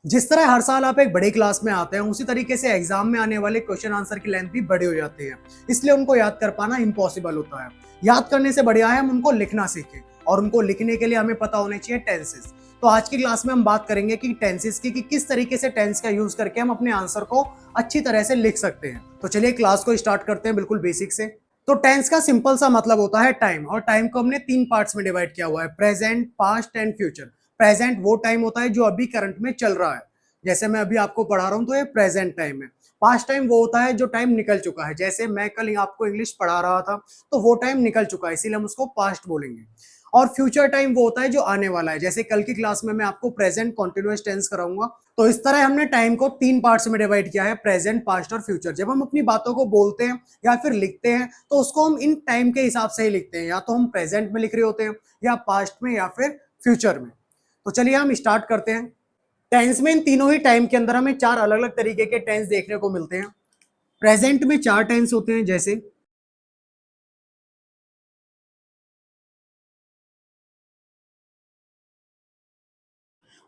जिस तरह हर साल आप एक बड़ी क्लास में आते हैं, उसी तरीके से एग्जाम में आने वाले क्वेश्चन आंसर की लेंथ भी बड़ी हो जाती है। इसलिए उनको याद कर पाना इम्पॉसिबल होता है। याद करने से बढ़िया है हम उनको लिखना सीखें, और उनको लिखने के लिए हमें पता होने चाहिए टेंसेस। तो आज की क्लास में हम बात करेंगे कि टेंसेस की, कि किस तरीके से टेंस का यूज करके हम अपने आंसर को अच्छी तरह से लिख सकते हैं। तो चलिए क्लास को स्टार्ट करते हैं बिल्कुल बेसिक से। तो टेंस का सिंपल सा मतलब होता है टाइम, और टाइम को हमने तीन पार्ट्स में डिवाइड किया हुआ है: present, past and future. Present वो टाइम होता है जो अभी करंट में चल रहा है, जैसे मैं अभी आपको पढ़ा रहा हूँ तो ये प्रेजेंट टाइम है। पास्ट टाइम वो होता है जो टाइम निकल चुका है, जैसे मैं कल आपको इंग्लिश पढ़ा रहा था तो वो टाइम निकल चुका है, इसीलिए हम उसको पास्ट बोलेंगे। और फ्यूचर टाइम वो होता है जो आने वाला है, जैसे कल की क्लास में मैं आपको प्रेजेंट कॉन्टिन्यूअस टेंस कराऊंगा। तो इस तरह हमने टाइम को तीन पार्ट्स में डिवाइड किया है: प्रेजेंट, पास्ट और फ्यूचर। जब हम अपनी बातों को बोलते हैं या फिर लिखते हैं तो उसको हम इन टाइम के हिसाब से ही लिखते हैं, या तो हम प्रेजेंट में लिख रहे होते हैं, या पास्ट में, या फिर फ्यूचर में। तो चलिए हम स्टार्ट करते हैं। टेंस में इन तीनों ही टाइम के अंदर हमें चार अलग अलग तरीके के टेंस देखने को मिलते हैं। प्रेजेंट में चार टेंस होते हैं, जैसे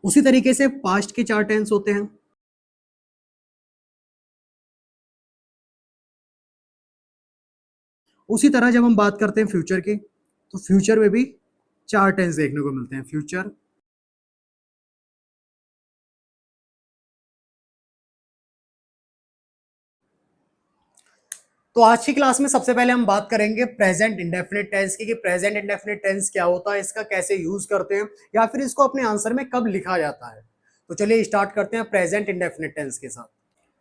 उसी तरीके से पास्ट के चार टेंस होते हैं। उसी तरह जब हम बात करते हैं फ्यूचर की, तो फ्यूचर में भी चार टेंस देखने को मिलते हैं: फ्यूचर, तो आज की क्लास में सबसे पहले हम बात करेंगे प्रेजेंट इंडेफिनिट टेंस की, कि प्रेजेंट इंडेफिनिट टेंस क्या होता है, इसका कैसे यूज करते हैं, या फिर इसको अपने आंसर में कब लिखा जाता है। तो चलिए स्टार्ट करते हैं प्रेजेंट इंडेफिनिट टेंस के साथ।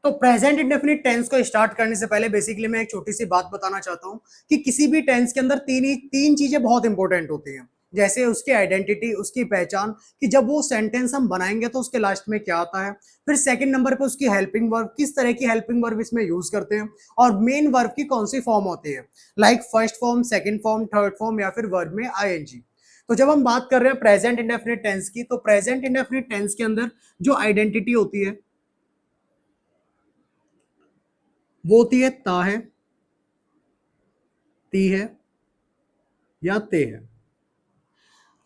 तो प्रेजेंट इंडेफिनिट टेंस को स्टार्ट करने से पहले बेसिकली मैं एक छोटी सी बात बताना चाहता हूं, कि किसी भी टेंस के अंदर तीन चीजें बहुत इंपॉर्टेंट होती हैं। जैसे उसकी आइडेंटिटी, उसकी पहचान, कि जब वो सेंटेंस हम बनाएंगे तो उसके लास्ट में क्या आता है। फिर सेकंड नंबर पे उसकी हेल्पिंग वर्ब, किस तरह की हेल्पिंग वर्ब इसमें यूज करते हैं। और मेन वर्ब की कौन सी फॉर्म होती है, like first form, second form, third form, या फिर वर्ब में आईएनजी। तो जब हम बात कर रहे हैं प्रेजेंट इंडेफिनिट टेंस की, तो प्रेजेंट इंडेफिनिट टेंस के अंदर जो आइडेंटिटी होती है वो होती है ता है, ती है, या ते है।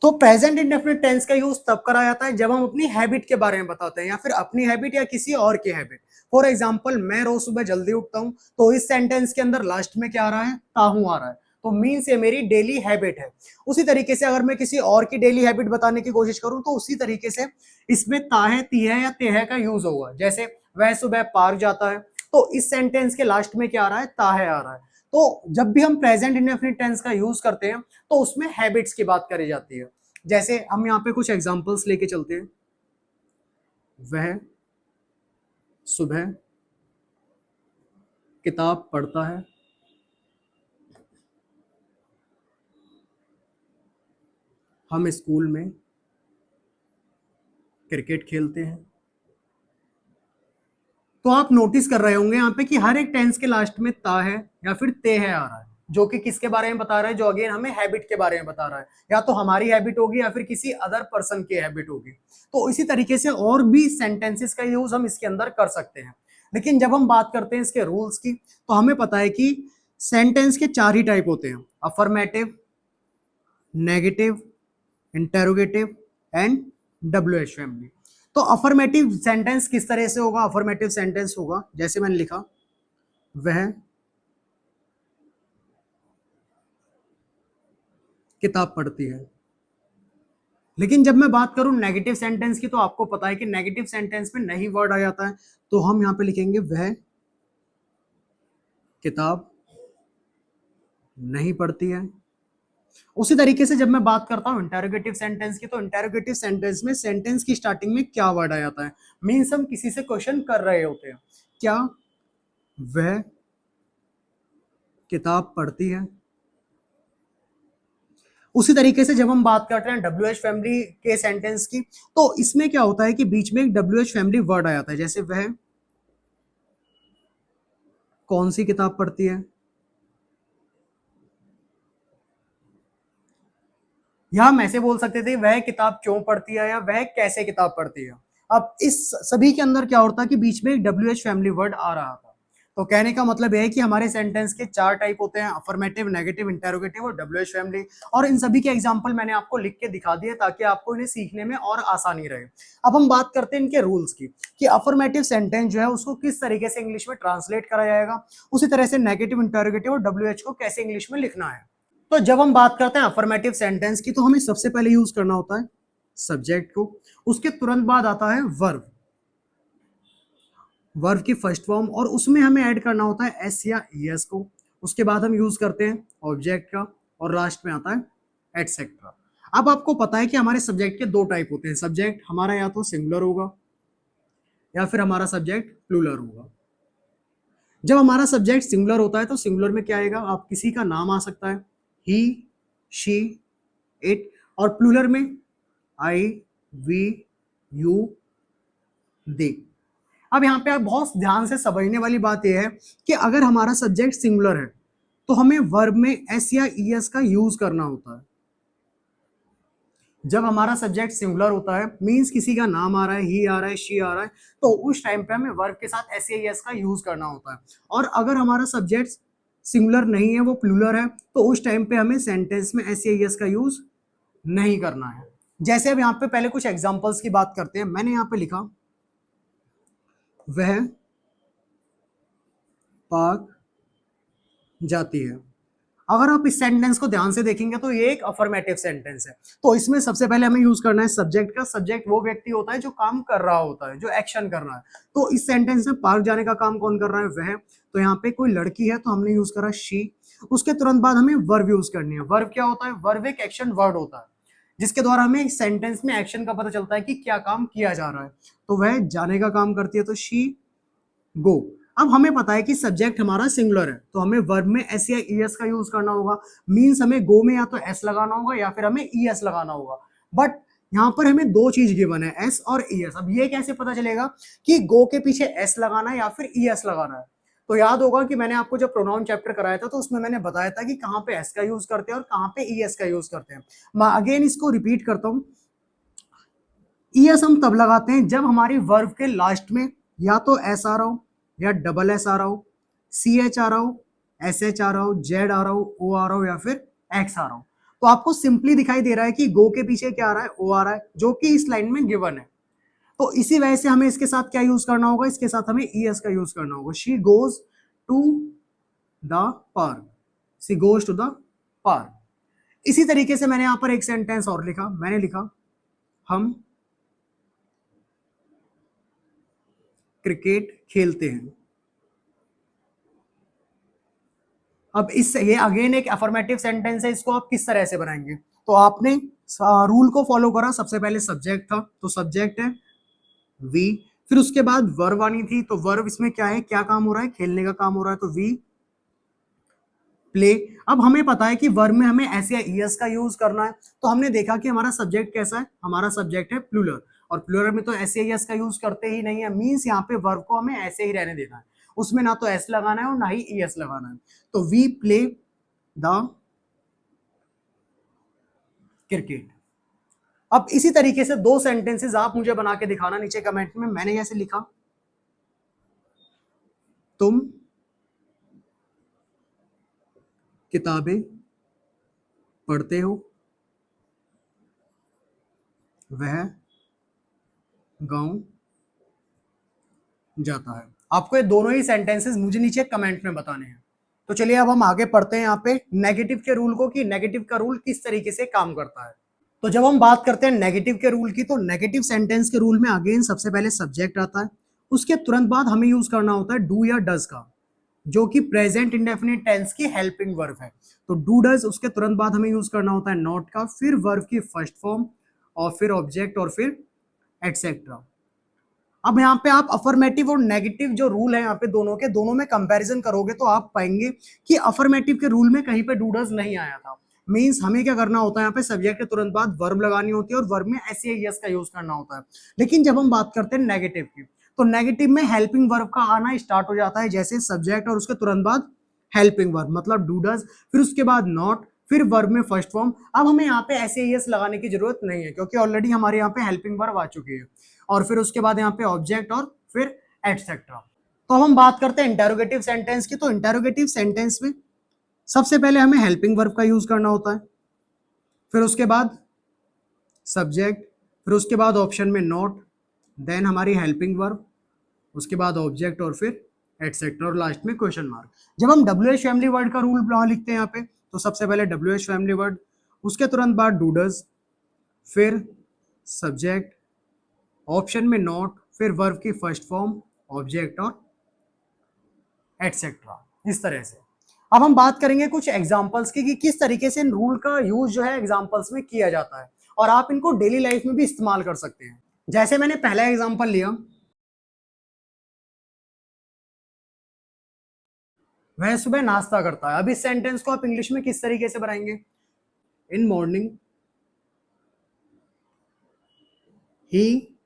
तो प्रेजेंट इंडेफिनिट टेंस का यूज तब करा जाता है जब हम अपनी हैबिट के बारे में बताते हैं, या फिर अपनी हैबिट या किसी और की हैबिट। फॉर एग्जाम्पल, मैं रोज सुबह जल्दी उठता हूं, तो इस सेंटेंस के अंदर लास्ट में क्या आ रहा है, ताहू आ रहा है। तो मीन्स ये मेरी डेली हैबिट है। उसी तरीके से अगर मैं किसी और की डेली हैबिट बताने की कोशिश करूं, तो उसी तरीके से इसमें ताहे, ती है, या ते है का यूज होगा। जैसे वह सुबह पार्क जाता है, तो इस सेंटेंस के लास्ट में क्या आ रहा है, ताहे आ रहा है। तो जब भी हम प्रेजेंट इंडेफिनिट टेंस का यूज करते हैं तो उसमें हैबिट्स की बात करी जाती है। जैसे हम यहाँ पे कुछ एग्जांपल्स लेके चलते हैं। वह सुबह किताब पढ़ता है, हम स्कूल में क्रिकेट खेलते हैं। तो आप नोटिस कर रहे होंगे यहाँ पे कि हर एक टेंस के लास्ट में ता है या फिर ते है आ रहा है, जो कि किसके बारे में बता रहा है, जो अगेन हमें हैबिट के बारे में बता रहा है। या तो हमारी हैबिट होगी या फिर किसी अदर पर्सन की हैबिट होगी। तो इसी तरीके से और भी सेंटेंसेस का यूज हम इसके अंदर कर सकते हैं। लेकिन जब हम बात करते हैं इसके रूल्स की, तो हमें पता है कि सेंटेंस के चार ही टाइप होते हैं: affirmative, negative, interrogative and WH family. तो अफर्मेटिव सेंटेंस किस तरह से होगा, अफर्मेटिव सेंटेंस होगा जैसे मैंने लिखा, वह किताब पढ़ती है। लेकिन जब मैं बात करूं नेगेटिव सेंटेंस की, तो आपको पता है कि नेगेटिव सेंटेंस में नहीं वर्ड आ जाता है। तो हम यहां पे लिखेंगे, वह किताब नहीं पढ़ती है। उसी तरीके से जब मैं बात करता हूं इंटेरोगेटिव सेंटेंस की, तो इंटेरोगेटिव सेंटेंस में सेंटेंस की स्टार्टिंग में क्या वर्ड आ जाता है। मीन्स हम किसी से क्वेश्चन कर रहे होते हैं, क्या वह किताब पढ़ती है। उसी तरीके से जब हम बात करते हैं डब्ल्यू एच फैमिली के सेंटेंस की, तो इसमें क्या होता है कि बीच में एक डब्ल्यू एच फैमिली वर्ड आ जाता है, जैसे वह कौन सी किताब पढ़ती है। या हम ऐसे बोल सकते थे, वह किताब क्यों पढ़ती है, या वह कैसे किताब पढ़ती है। अब इस सभी के अंदर क्या होता है कि बीच में एक डब्ल्यू एच फैमिली वर्ड आ रहा था। तो कहने का मतलब यह है कि हमारे सेंटेंस के 4 टाइप होते हैं, अफर्मेटिव, नेगेटिव, इंटेरोगेटिव और डब्ल्यूएच फैमिली। और इन सभी के एग्जांपल मैंने आपको लिख के दिखा दिए ताकि आपको इन्हें सीखने में और आसानी रहे। अब हम बात करते हैं इनके रूल्स की कि अफर्मेटिव सेंटेंस जो है उसको किस तरीके से इंग्लिश में ट्रांसलेट करा जाएगा, उसी तरह से नेगेटिव, इंटेरोगेटिव और डब्ल्यूएच को कैसे इंग्लिश में लिखना है। तो जब हम बात करते हैं अफर्मेटिव सेंटेंस की तो हमें सबसे पहले यूज करना होता है सब्जेक्ट को, उसके तुरंत बाद आता है वर्ब, वर्ब की फर्स्ट फॉर्म, और उसमें हमें ऐड करना होता है एस या ईएस को। उसके बाद हम यूज करते हैं ऑब्जेक्ट का, और लास्ट में आता है एटसेट्रा। अब आपको पता है कि हमारे सब्जेक्ट के 2 टाइप होते हैं, सब्जेक्ट हमारा या तो सिंगुलर होगा या फिर हमारा सब्जेक्ट प्लूरल होगा। जब हमारा सब्जेक्ट सिंगुलर होता है तो सिंगुलर में क्या आएगा, आप किसी का नाम आ सकता है, ही, शी, इट, और प्लूरल में आई, वी, यू, दे। अब यहाँ पे आप बहुत ध्यान से समझने वाली बात यह है कि अगर हमारा सब्जेक्ट सिंगुलर है तो हमें वर्ब में एस या ईएस का यूज करना होता है। जब हमारा सब्जेक्ट सिंगुलर होता है, मींस किसी का नाम आ रहा है, ही आ रहा है, शी आ रहा है, तो उस टाइम पे हमें वर्ब के साथ एस या ईएस का यूज करना होता है। और अगर हमारा सब्जेक्ट सिंगुलर नहीं है, वो प्लूरल है, तो उस टाइम पे हमें सेंटेंस में एस या ईएस का यूज नहीं करना है। जैसे अब यहाँ पे पहले कुछ एग्जांपल्स की बात करते हैं। मैंने यहाँ पे लिखा वह पार्क जाती है। अगर आप इस सेंटेंस को ध्यान से देखेंगे तो ये एक अफर्मेटिव सेंटेंस है। तो इसमें सबसे पहले हमें यूज करना है सब्जेक्ट का। सब्जेक्ट वो व्यक्ति होता है जो काम कर रहा होता है, जो एक्शन कर रहा है। तो इस सेंटेंस में पार्क जाने का काम कौन कर रहा है, वह। तो यहाँ पे कोई लड़की है तो हमने यूज करा शी। उसके तुरंत बाद हमें वर्ब यूज करनी है। वर्ब क्या होता है, वर्ब एक एक्शन वर्ड होता है जिसके द्वारा हमें एक सेंटेंस में एक्शन का पता चलता है कि क्या काम किया जा रहा है। तो वह जाने का काम करती है, तो शी गो। अब हमें पता है कि सब्जेक्ट हमारा सिंगुलर है तो हमें वर्ब में एस या ईएस का यूज करना होगा। मींस हमें गो में या तो एस लगाना होगा या फिर हमें ईएस लगाना होगा। बट यहाँ पर हमें 2 चीज गिवन है, एस और ईएस। अब ये कैसे पता चलेगा कि गो के पीछे एस लगाना है या फिर ईएस लगाना है। तो याद होगा कि मैंने आपको जब प्रोनाउन चैप्टर कराया था तो उसमें मैंने बताया था कि कहाँ पे एस का यूज करते हैं और कहाँ पे ईएस का यूज करते हैं। मैं अगेन इसको रिपीट करता हूँ। ईएस हम तब लगाते हैं जब हमारी वर्ब के लास्ट में या तो एस आ रहा हो, या डबल एस आ रहा हो, सी एच आ रहा हो, एस एच आ रहा हो, जेड आ रहा हो, ओ आ रहा हो, या फिर एक्स आ रहा हो। तो आपको सिंपली दिखाई दे रहा है कि गो के पीछे क्या आ रहा है, ओ आ रहा है, जो कि इस लाइन में गिवन है। तो इसी वजह से हमें इसके साथ क्या यूज करना होगा, इसके साथ हमें ईएस का यूज करना होगा। She goes to the park, she goes to the park. इसी तरीके से मैंने यहां पर एक सेंटेंस और लिखा। मैंने लिखा हम क्रिकेट खेलते हैं। अब इस ये अगेन एक अफर्मेटिव सेंटेंस है। इसको आप किस तरह से बनाएंगे, तो आपने रूल को फॉलो करा। सबसे पहले सब्जेक्ट था तो सब्जेक्ट है वी, फिर उसके बाद वर्ब आनी थी। तो वर्ब इसमें क्या है, क्या काम हो रहा है, खेलने का काम हो रहा है, तो वी प्ले। अब हमें पता है कि वर्ब में हमें एस या ईएस का यूज करना है। तो हमने देखा कि हमारा सब्जेक्ट कैसा है, हमारा सब्जेक्ट है प्लूरल, और प्लूरल में तो एस या ईएस का यूज करते ही नहीं है। मींस यहाँ पे वर्ब को हमें ऐसे ही रहने देना है, उसमें ना तो एस लगाना है और ना ही ईएस लगाना है। तो वी प्ले द क्रिकेट। अब इसी तरीके से 2 सेंटेंसेस आप मुझे बना के दिखाना नीचे कमेंट में। मैंने कैसे लिखा, तुम किताबें पढ़ते हो, वह गांव जाता है। आपको ये दोनों ही सेंटेंसेस मुझे नीचे कमेंट में बताने हैं। तो चलिए अब हम आगे पढ़ते हैं यहाँ पे नेगेटिव के रूल को, कि नेगेटिव का रूल किस तरीके से काम करता है। तो जब हम बात करते हैं नेगेटिव के रूल की, तो नेगेटिव सेंटेंस के रूल में अगेन सबसे पहले सब्जेक्ट आता है। उसके तुरंत बाद हमें यूज करना होता है डू या डज का, जो कि प्रेजेंट इंडेफिनिट टेंस की हेल्पिंग वर्ब है। तो डू डज, उसके तुरंत बाद हमें यूज करना होता है नॉट का, फिर वर्ब की फर्स्ट फॉर्म, और फिर ऑब्जेक्ट, और फिर एटसेट्रा। अब यहाँ पे आप अफर्मेटिव और नेगेटिव जो रूल है यहाँ पे दोनों के, दोनों में कंपैरिजन करोगे तो आप पाएंगे कि अफर्मेटिव के रूल में कहीं पे डू डज नहीं आया था। मींस हमें क्या करना होता है, यहाँ पे सब्जेक्ट के तुरंत बाद वर्ब लगानी होती है और वर्ब में एस या यस का यूज करना होता है। लेकिन जब हम बात करते हैं नेगेटिव की, तो नेगेटिव में हेल्पिंग वर्ब का आना स्टार्ट हो जाता है, जैसे सब्जेक्ट और उसके तुरंत बाद हेल्पिंग वर्ब, मतलब डू डज, फिर उसके बाद नॉट, फिर वर्ब में फर्स्ट फॉर्म। अब हमें यहाँ पे एस या यस लगाने की जरूरत नहीं है क्योंकि ऑलरेडी हमारे यहाँ पे हेल्पिंग वर्ब आ चुकी है, और फिर उसके बाद यहाँ पे ऑब्जेक्ट और फिर एटसेट्रा। तो अब हम बात करते हैं इंटेरोगेटिव सेंटेंस की। तो इंटेरोगेटिव सेंटेंस में सबसे पहले हमें हेल्पिंग वर्ब का यूज करना होता है, फिर उसके बाद सब्जेक्ट, फिर उसके बाद ऑप्शन में नॉट, देन हमारी हेल्पिंग वर्ब, उसके बाद ऑब्जेक्ट और फिर एटसेट्रा और लास्ट में क्वेश्चन मार्क। जब हम डब्ल्यू एच फैमिली वर्ड का रूल लिखते हैं यहाँ पे, तो सबसे पहले डब्ल्यू एच फैमिली वर्ड, उसके तुरंत बाद डूडज, फिर सब्जेक्ट, ऑप्शन में नॉट, फिर वर्ब की फर्स्ट फॉर्म, ऑब्जेक्ट और एटसेट्रा, इस तरह से। अब हम बात करेंगे कुछ एग्जांपल्स की कि किस तरीके से रूल का यूज जो है एग्जांपल्स में किया जाता है, और आप इनको डेली लाइफ में भी इस्तेमाल कर सकते हैं। जैसे मैंने पहला एग्जांपल लिया, वह सुबह नाश्ता करता है। अब इस सेंटेंस को आप इंग्लिश में किस तरीके से बनाएंगे? In morning he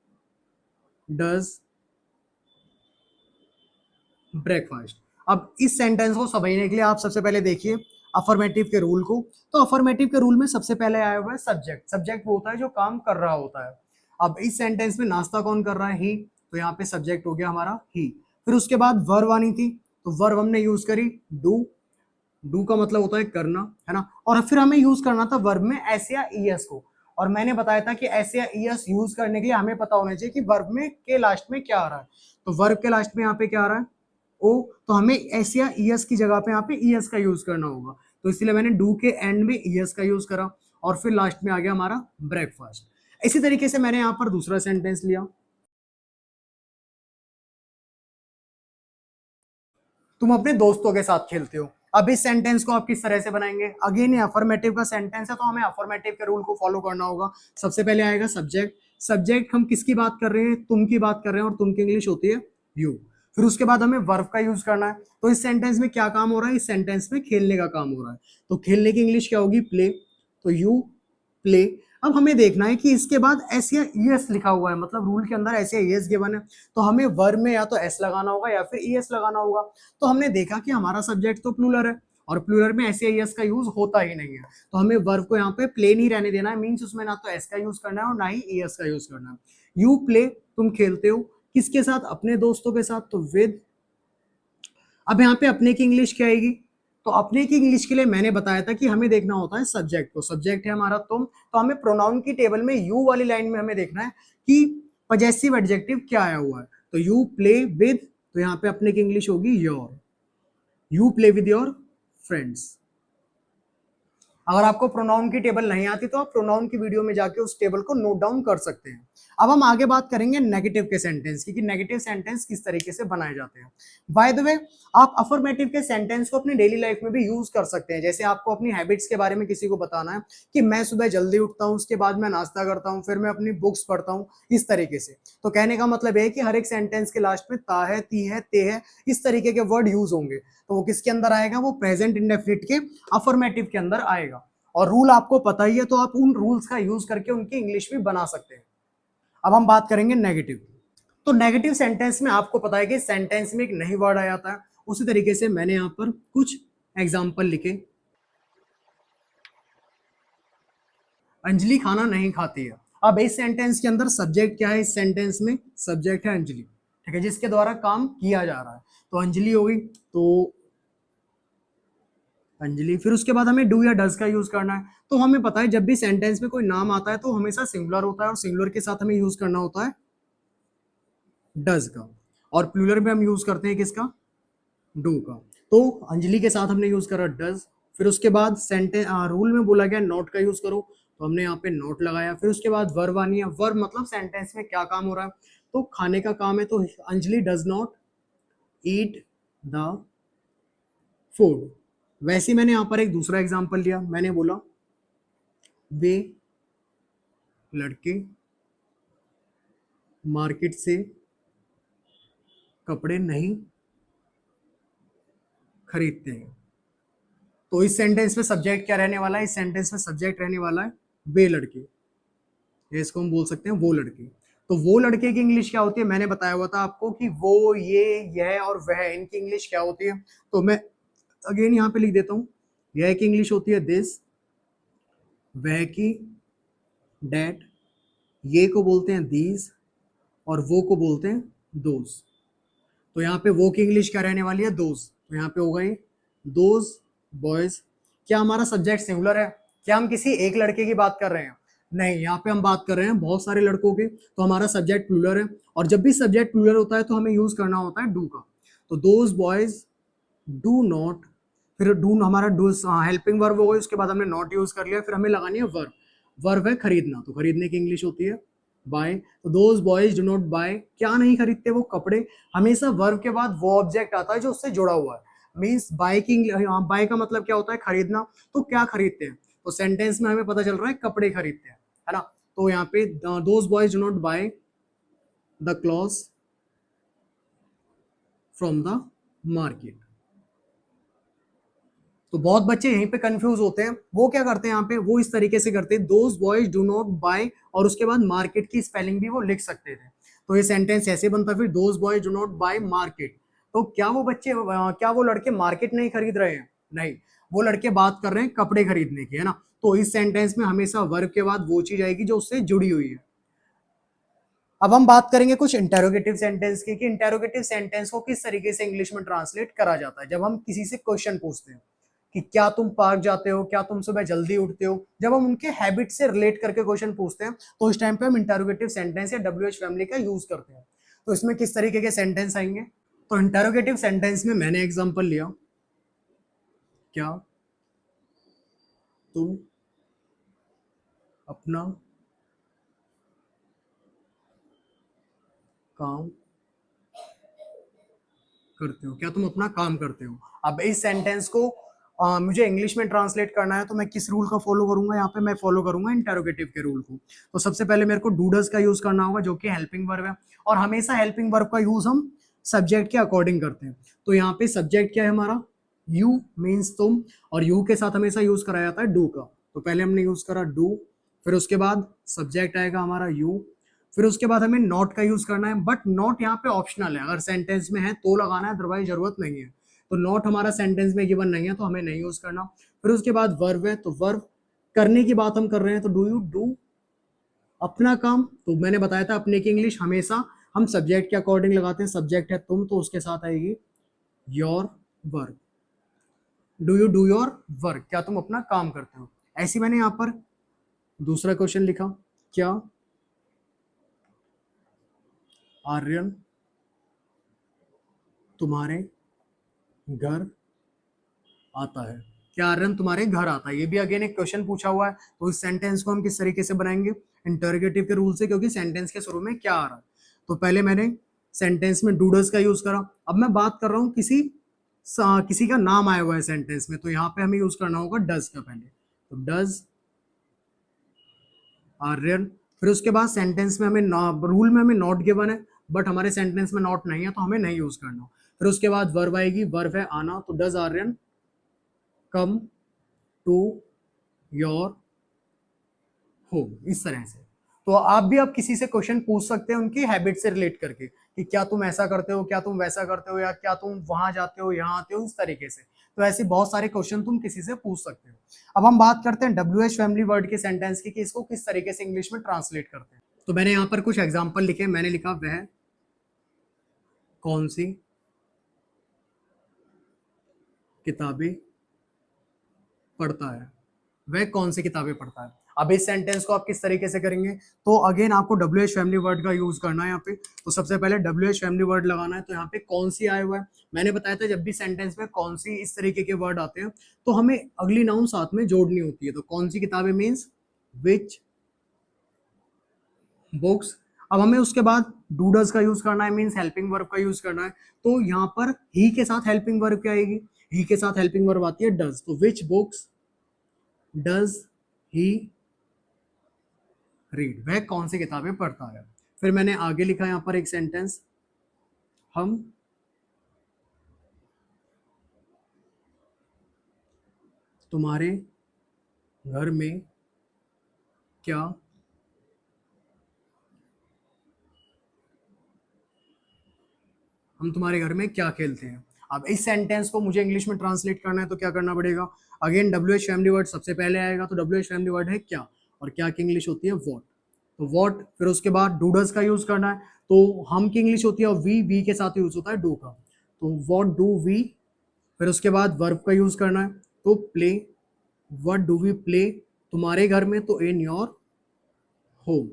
does breakfast. अब इस सेंटेंस को समझने के लिए आप सबसे पहले देखिए अफर्मेटिव के रूल को। तो अफर्मेटिव के रूल में सबसे पहले आया हुआ है सब्जेक्ट। सब्जेक्ट वो होता है जो काम कर रहा होता है। अब इस सेंटेंस में नाश्ता कौन कर रहा है? ही। तो यहाँ पे सब्जेक्ट हो गया हमारा ही। फिर उसके बाद वर्ब आनी थी, तो वर्ब हमने यूज करी डू। डू का मतलब होता है करना, है ना। और फिर हमें यूज करना था वर्ब में एस या ईएस को। और मैंने बताया था कि एस या ईएस यूज करने के लिए हमें पता होना चाहिए कि वर्ब में के लास्ट में क्या आ रहा है। तो वर्ब के लास्ट में यहाँ पे क्या आ रहा है? ओ। तो हमें एस या ईएस की जगह पे यहाँ पे ईएस का यूज करना होगा। तो इसलिए मैंने डू के एंड में ईएस का यूज करा, और फिर लास्ट में आ गया हमारा ब्रेकफास्ट। इसी तरीके से मैंने यहाँ पर दूसरा सेंटेंस लिया, तुम अपने दोस्तों के साथ खेलते हो। अब इस सेंटेंस को आप किस तरह से बनाएंगे? अगेन ये अफर्मेटिव का सेंटेंस है, तो हमें अफर्मेटिव के रूल को फॉलो करना होगा। सबसे पहले आएगा सब्जेक्ट। सब्जेक्ट हम किसकी बात कर रहे हैं? तुम की बात कर रहे हैं, और तुम की इंग्लिश होती है यू। फिर उसके बाद हमें वर्ब का यूज करना है। तो इस सेंटेंस में क्या काम हो रहा है? इस सेंटेंस में खेलने का काम हो रहा है। तो खेलने की इंग्लिश क्या होगी? प्ले। तो यू प्ले। अब हमें देखना है कि इसके बाद एस या ईएस लिखा हुआ है, मतलब रूल के अंदर एस या ईएस गिवन है। तो हमें वर्ब में या तो एस लगाना होगा या फिर ईएस लगाना होगा। तो हमने देखा कि हमारा सब्जेक्ट तो प्लूरल है, और प्लूरल में एस या ईएस का यूज होता ही नहीं है। तो हमें वर्ब को यहाँ पे प्ले नहीं रहने देना है, मीन्स उसमें ना तो एस का यूज करना है और ना ही ईएस का यूज करना है। यू प्ले, तुम खेलते हो। किसके साथ? अपने दोस्तों के साथ। तो विद। अब यहाँ पे अपने की इंग्लिश क्या आएगी? तो अपने की इंग्लिश के लिए मैंने बताया था कि हमें देखना होता है सब्जेक्ट को। सब्जेक्ट है हमारा तुम, तो हमें प्रोनाउन की टेबल में यू वाली लाइन में हमें देखना है कि पजेसिव एडजेक्टिव क्या आया हुआ है। तो यू प्ले विद, तो यहाँ पे अपने की इंग्लिश होगी your. You play with your friends. अगर आपको प्रोनाउन की टेबल नहीं आती तो आप प्रोनाउन की वीडियो में जाके उस टेबल को नोट डाउन कर सकते हैं। अब हम आगे बात करेंगे नेगेटिव के सेंटेंस की, कि नेगेटिव सेंटेंस किस तरीके से बनाए जाते हैं। बाय द वे, आप अफर्मेटिव के सेंटेंस को अपनी डेली लाइफ में भी यूज कर सकते हैं। जैसे आपको अपनी हैबिट्स के बारे में किसी को बताना है कि मैं सुबह जल्दी उठता हूँ, उसके बाद मैं नाश्ता करता हूँ, फिर मैं अपनी बुक्स पढ़ता हूँ, इस तरीके से। तो कहने का मतलब है कि हर एक सेंटेंस के लास्ट में ता है, ती है, ते है, इस तरीके के वर्ड यूज होंगे। तो वो किसके अंदर आएगा? वो प्रेजेंट इंडेफिनिट के अफर्मेटिव के अंदर आएगा। और रूल आपको पता ही है, तो आप उन रूल्स का यूज करके उनकी इंग्लिश भी बना सकते हैं। अब हम बात करेंगे नेगेटिव। तो नेगेटिव सेंटेंस में आपको पता है कि सेंटेंस में एक नई वर्ड आ जाता है। उसी तरीके से मैंने यहां पर कुछ एग्जाम्पल लिखे। अंजलि खाना नहीं खाती है। अब इस सेंटेंस के अंदर सब्जेक्ट क्या है? इस सेंटेंस में सब्जेक्ट है अंजलि, ठीक है, जिसके द्वारा काम किया जा रहा है। तो अंजलि हो गई, तो अंजलि। फिर उसके बाद हमें डू या डज का यूज करना है। तो हमें पता है जब भी सेंटेंस में कोई नाम आता है तो हमेशा सिंगुलर होता है, और सिंगुलर के साथ हमें यूज करना होता है डज का। और प्लूरल में हम यूज करते हैं किसका? डू का। तो अंजलि के साथ हमने यूज करा डज। फिर उसके बाद सेंटेंस रूल में बोला गया नोट का यूज करो, तो हमने यहाँ पे नोट लगाया। फिर उसके बाद वर्ब आनी है। वर्ब मतलब सेंटेंस में क्या काम हो रहा है? तो खाने का काम है, तो Anjali does not eat the food. वैसे ही मैंने यहाँ पर एक दूसरा एग्जांपल लिया। मैंने बोला वे लड़के मार्केट से कपड़े नहीं खरीदते हैं। तो इस सेंटेंस में सब्जेक्ट क्या रहने वाला है? इस सेंटेंस में सब्जेक्ट रहने वाला है वे लड़के, या इसको हम बोल सकते हैं वो लड़के। तो वो लड़के की इंग्लिश क्या होती है? मैंने बताया हुआ था आपको कि वो, ये, यह और वह, इनकी इंग्लिश क्या होती है। तो मैं अगेन यहाँ पे लिख देता हूँ। यह की इंग्लिश होती है दिस, वह की डैट, ये को बोलते हैं दीज, और वो को बोलते हैं दोज। तो यहाँ पे वो की इंग्लिश क्या रहने वाली है, दोज। तो यहाँ पे होगा ये दोज बॉयज। क्या हमारा सब्जेक्ट सिंगुलर है? क्या हम किसी एक लड़के की बात कर रहे हैं? नहीं, यहाँ पे हम बात कर रहे हैं बहुत सारे लड़कों की, तो हमारा सब्जेक्ट प्लूरल है। और जब भी सब्जेक्ट प्लूरल होता है तो हमें यूज करना होता है डू का। तो दोज बॉयज डू नॉट, फिर डू हमारा डू हेल्पिंग वर्ब हो गई, उसके बाद हमने नॉट यूज कर लिया, फिर हमें लगानी है वर्ब। वर्ब है खरीदना, तो खरीदने की इंग्लिश होती है बाय। तो those boys do not buy, क्या नहीं खरीदते वो कपड़े। हमेशा वर्ब के बाद वो ऑब्जेक्ट आता है जो उससे जुड़ा हुआ है। मीन्स बाय की बाय का मतलब क्या होता है, खरीदना। तो क्या खरीदते हैं, तो सेंटेंस में हमें पता चल रहा है कपड़े खरीदते हैं, है ना। तो यहाँ पे those boys do not by the clothes from the market. तो बहुत बच्चे यहीं पे कंफ्यूज होते हैं। वो क्या करते हैं यहाँ पे, वो इस तरीके से करते हैं, those boys do not buy, और उसके बाद मार्केट की स्पेलिंग भी वो लिख सकते थे। तो ये सेंटेंस ऐसे बनता, फिर those boys do not bye market. तो क्या वो बच्चे क्या वो लड़के मार्केट नहीं खरीद रहे हैं? नहीं, वो लड़के बात कर रहे हैं कपड़े खरीदने की, है ना। तो इस सेंटेंस में हमेशा वर्ब के बाद वो चीज आएगी जो उससे जुड़ी हुई है। अब हम बात करेंगे कुछ इंटेरोगेटिव सेंटेंस की, कि इंटेरोगेटिव सेंटेंस को किस तरीके से इंग्लिश में ट्रांसलेट करा जाता है। जब हम किसी से क्वेश्चन पूछते हैं कि क्या तुम पार्क जाते हो, क्या तुम सुबह जल्दी उठते हो, जब हम उनके हैबिट से रिलेट करके क्वेश्चन पूछते हैं, तो इस टाइम पे हम इंटेरोगेटिव सेंटेंस या WH फैमिली का यूज करते हैं। तो इसमें किस तरीके के सेंटेंस आएंगे, तो इंटेरोगेटिव सेंटेंस में मैंने एग्जांपल लिया, क्या तुम अपना काम करते हो, क्या तुम अपना काम करते हो। अब इस सेंटेंस को मुझे इंग्लिश में ट्रांसलेट करना है, तो मैं किस रूल का फॉलो करूंगा, यहाँ पे मैं फॉलो करूंगा इंटेरोगेटिव के रूल को। तो सबसे पहले मेरे को डू डज का यूज करना होगा, जो कि हेल्पिंग वर्ब है, और हमेशा हेल्पिंग वर्ब का यूज हम सब्जेक्ट के अकॉर्डिंग करते हैं। तो यहाँ पे सब्जेक्ट क्या है हमारा, यू मीन्स तुम, और यू के साथ हमेशा यूज कराया जाता है डू का। तो पहले हमने यूज करा डू, फिर उसके बाद सब्जेक्ट आएगा हमारा यू, फिर उसके बाद हमें नॉट का यूज करना है, बट नॉट यहाँ पे ऑप्शनल है, अगर सेंटेंस में है तो लगाना है, अदरवाइज जरूरत नहीं है। तो नॉट हमारा सेंटेंस में गिवन नहीं है, तो हमें नहीं यूज करना। फिर उसके बाद वर्ब है, तो वर्ब करने की बात हम कर रहे हैं, तो डू यू डू अपना काम। तो मैंने बताया था अपने की इंग्लिश हमेशा हम सब्जेक्ट के अकॉर्डिंग लगाते हैं। सब्जेक्ट है तुम, तो उसके साथ आएगी your work. Do you do your work, क्या तुम अपना काम करते हो। ऐसी मैंने यहाँ पर दूसरा क्वेश्चन लिखा, क्या आर्यन तुम्हारे घर आता है। क्या आर्यन तुम्हारे घर आता है, ये भी अगेन एक क्वेश्चन पूछा हुआ है। तो इस सेंटेंस को हम किस तरीके से बनाएंगे, इंटरोगेटिव के रूल से, क्योंकि सेंटेंस के शुरू में क्या आ रहा है। तो पहले मैंने सेंटेंस में डू डज का यूज करा। अब मैं बात कर रहा हूँ किसी का नाम आया हुआ है सेंटेंस में, तो यहाँ पे हमें यूज करना होगा डज का पहले। तो डज आर्यन, फिर उसके बाद सेंटेंस में हमें रूल में हमें नॉट गिवन है, बट हमारे सेंटेंस में नॉट नहीं है, तो हमें नहीं यूज करना। फिर उसके बाद वर्ब आएगी, वर्ब है आना, तो does Aryan come to your home, इस तरह से। तो आप भी आप किसी से क्वेश्चन पूछ सकते हैं उनकी हैबिट से रिलेट करके, कि क्या तुम ऐसा करते हो, क्या तुम वैसा करते हो, या क्या तुम वहां जाते हो, यहाँ आते हो, इस तरीके से। तो ऐसे बहुत सारे क्वेश्चन तुम किसी से पूछ सकते हो। अब हम बात करते हैं WH फैमिली वर्ड के सेंटेंस की, कि इसको किस तरीके से इंग्लिश में ट्रांसलेट करते हैं। तो मैंने यहाँ पर कुछ एग्जाम्पल लिखे। मैंने लिखा वह कौन सी किताबें पढ़ता है, वह कौन सी किताबें पढ़ता है। अब इस सेंटेंस को आप किस तरीके से करेंगे, तो अगेन आपको WH फैमिली वर्ड का यूज करना है यहाँ पे। तो सबसे पहले WH फैमिली वर्ड लगाना है, तो यहाँ पे कौन सी आया हुआ है। मैंने बताया था जब भी सेंटेंस में कौन सी इस तरीके के वर्ड आते हैं, तो हमें अगली नाउन साथ में जोड़नी होती है। तो कौन सी किताबें मीन्स विच बुक्स। अब हमें उसके बाद डू डज का यूज करना है, मीन्स हेल्पिंग वर्ब का यूज करना है। तो यहाँ पर ही के साथ हेल्पिंग वर्ब क्या आएगी, ही के साथ हेल्पिंग वर्ब आती है डज। तो विच बुक्स डज ही रीड, वह कौन सी किताबें पढ़ता है। फिर मैंने आगे लिखा यहाँ पर एक सेंटेंस, हम तुम्हारे घर में क्या हम तुम्हारे घर में क्या खेलते हैं। अब इस सेंटेंस को मुझे इंग्लिश में ट्रांसलेट करना है, तो क्या करना पड़ेगा, अगेन WH फैमिली वर्ड सबसे पहले आएगा। तो WH फैमिली वर्ड है क्या, और क्या की इंग्लिश होती है वॉट। तो वॉट, फिर उसके बाद डू डज का यूज करना है। तो हम की इंग्लिश होती है वी के साथ यूज होता है डू का। तो व्हाट डू वी, फिर उसके बाद वर्ब का यूज करना है, तो play, what do we play तुम्हारे घर में, तो in your home,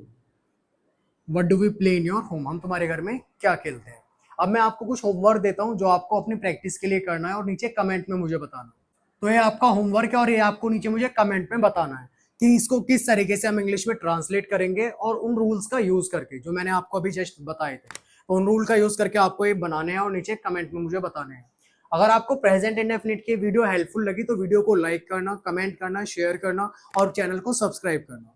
what do we play in your home, हम तुम्हारे घर में क्या खेलते हैं। अब मैं आपको कुछ होमवर्क देता हूं जो आपको अपनी प्रैक्टिस के लिए करना है और नीचे कमेंट में मुझे बताना। तो ये आपका होमवर्क है और ये आपको नीचे मुझे कमेंट में बताना है कि इसको किस तरीके से हम इंग्लिश में ट्रांसलेट करेंगे और उन रूल्स का यूज करके जो मैंने आपको अभी जस्ट बताए थे, तो उन रूल का यूज करके आपको ये बनाने हैं और नीचे कमेंट में मुझे बताने हैं। अगर आपको प्रेजेंट इंडेफिनिट की वीडियो हेल्पफुल लगी तो वीडियो को लाइक करना, कमेंट करना, शेयर करना और चैनल को सब्सक्राइब करना।